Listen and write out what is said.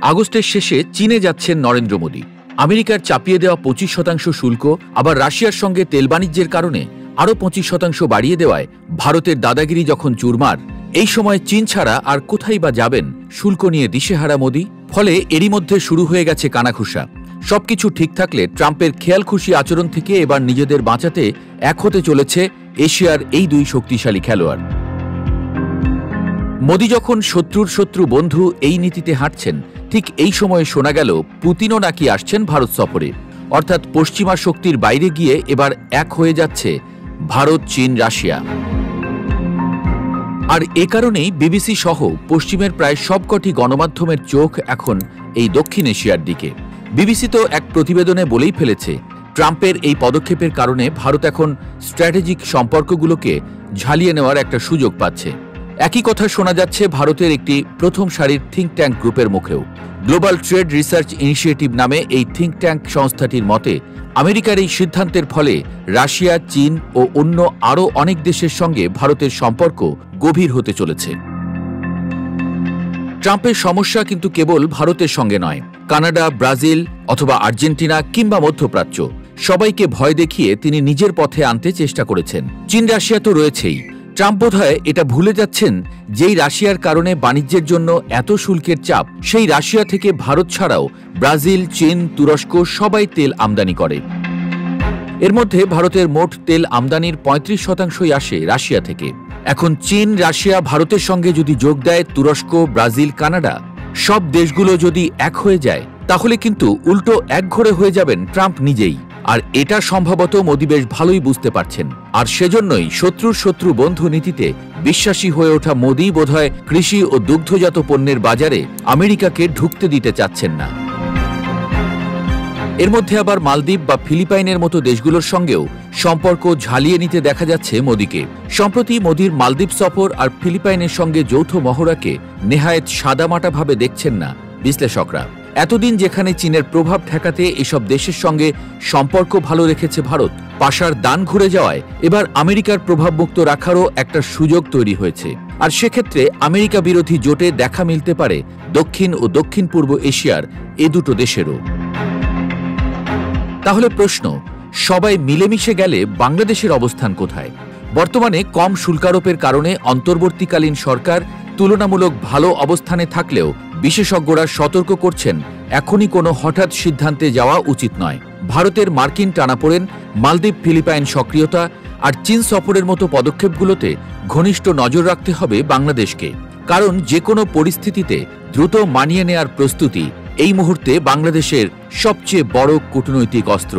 আগস্টের শেষে চীনে যাচ্ছেন নরেন্দ্র মোদী। আমেরিকার চাপিয়ে দেওয়া 25% শুল্ক আবার রাশিয়ার সঙ্গে তেল বাণিজ্যের কারণে আরও 25% বাড়িয়ে দেওয়ায় ভারতের দাদাগিরি যখন চুরমার, এই সময় চীন ছাড়া আর কোথায় বা যাবেন শুল্ক নিয়ে দিশেহারা মোদী। ফলে এরই মধ্যে শুরু হয়ে গেছে কানাঘুষা। সবকিছু ঠিক থাকলে ট্রাম্পের খেয়ালখুশি আচরণ থেকে এবার নিজেদের বাঁচাতে এক হতে চলেছে এশিয়ার এই দুই শক্তিশালী খেলোয়াড়। মোদী যখন শত্রুর শত্রু বন্ধু এই নীতিতে হাঁটছেন, ঠিক এই সময়ে শোনা গেল পুতিনও নাকি আসছেন ভারত সফরে। অর্থাৎ পশ্চিমা শক্তির বাইরে গিয়ে এবার এক হয়ে যাচ্ছে ভারত, চীন, রাশিয়া। আর এ কারণেই বিবিসি সহ পশ্চিমের প্রায় সবকটি গণমাধ্যমের চোখ এখন এই দক্ষিণ এশিয়ার দিকে। বিবিসি তো এক প্রতিবেদনে বলেই ফেলেছে, ট্রাম্পের এই পদক্ষেপের কারণে ভারত এখন স্ট্র্যাটেজিক সম্পর্কগুলোকে ঝালিয়ে নেওয়ার একটা সুযোগ পাচ্ছে। একই কথা শোনা যাচ্ছে ভারতের একটি প্রথম সারির থিঙ্ক ট্যাঙ্ক গ্রুপের মুখেও। গ্লোবাল ট্রেড রিসার্চ ইনিশিয়েটিভ নামে এই থিঙ্ক ট্যাঙ্ক সংস্থাটির মতে, আমেরিকার এই সিদ্ধান্তের ফলে রাশিয়া, চীন ও অন্য আরও অনেক দেশের সঙ্গে ভারতের সম্পর্ক গভীর হতে চলেছে। ট্রাম্পের সমস্যা কিন্তু কেবল ভারতের সঙ্গে নয়, কানাডা, ব্রাজিল অথবা আর্জেন্টিনা কিংবা মধ্যপ্রাচ্য সবাইকে ভয় দেখিয়ে তিনি নিজের পথে আনতে চেষ্টা করেছেন। চীন, রাশিয়া তো রয়েছেই। ট্রাম্প বোধহয় এটা ভুলে যাচ্ছেন, যেই রাশিয়ার কারণে বাণিজ্যের জন্য এত শুল্কের চাপ, সেই রাশিয়া থেকে ভারত ছাড়াও ব্রাজিল, চীন, তুরস্ক সবাই তেল আমদানি করে। এর মধ্যে ভারতের মোট তেল আমদানির 35%ই আসে রাশিয়া থেকে। এখন চীন, রাশিয়া, ভারতের সঙ্গে যদি যোগ দেয় তুরস্ক, ব্রাজিল, কানাডা, সব দেশগুলো যদি এক হয়ে যায়, তাহলে কিন্তু উল্টো একঘরে হয়ে যাবেন ট্রাম্প নিজেই। আর এটা সম্ভবত মোদী বেশ ভালোই বুঝতে পারছেন। আর সেজন্যই শত্রুর শত্রু বন্ধু নীতিতে বিশ্বাসী হয়ে ওঠা মোদী বোধহয় কৃষি ও দুগ্ধজাত পণ্যের বাজারে আমেরিকাকে ঢুকতে দিতে চাচ্ছেন না। এর মধ্যে আবার মালদ্বীপ বা ফিলিপাইনের মতো দেশগুলোর সঙ্গেও সম্পর্ক ঝালিয়ে নিতে দেখা যাচ্ছে মোদীকে। সম্প্রতি মোদীর মালদ্বীপ সফর আর ফিলিপাইনের সঙ্গে যৌথ মহড়াকে নেহায়েত সাদামাটাভাবে দেখছেন না বিশ্লেষকরা। এতদিন যেখানে চীনের প্রভাব ঠেকাতে এসব দেশের সঙ্গে সম্পর্ক ভালো রেখেছে ভারত, পাশার দান ঘুরে যাওয়ায় এবার আমেরিকার প্রভাবমুক্ত রাখারও একটা সুযোগ তৈরি হয়েছে। আর সেক্ষেত্রে আমেরিকা বিরোধী জোটে দেখা মিলতে পারে দক্ষিণ ও দক্ষিণ পূর্ব এশিয়ার এ দুটো দেশেরও। তাহলে প্রশ্ন, সবাই মিলেমিশে গেলে বাংলাদেশের অবস্থান কোথায়? বর্তমানে কম শুল্কারোপের কারণে অন্তর্বর্তীকালীন সরকার তুলনামূলক ভালো অবস্থানে থাকলেও বিশেষজ্ঞরা সতর্ক করছেন, এখনই কোনো হঠাৎ সিদ্ধান্তে যাওয়া উচিত নয়। ভারতের মার্কিন টানাপোড়েন, মালদ্বীপ, ফিলিপাইন সক্রিয়তা আর চীন সফরের মতো পদক্ষেপগুলোতে ঘনিষ্ঠ নজর রাখতে হবে বাংলাদেশকে। কারণ যে কোনো পরিস্থিতিতে দ্রুত মানিয়ে নেয়ার প্রস্তুতি এই মুহূর্তে বাংলাদেশের সবচেয়ে বড় কূটনৈতিক অস্ত্র।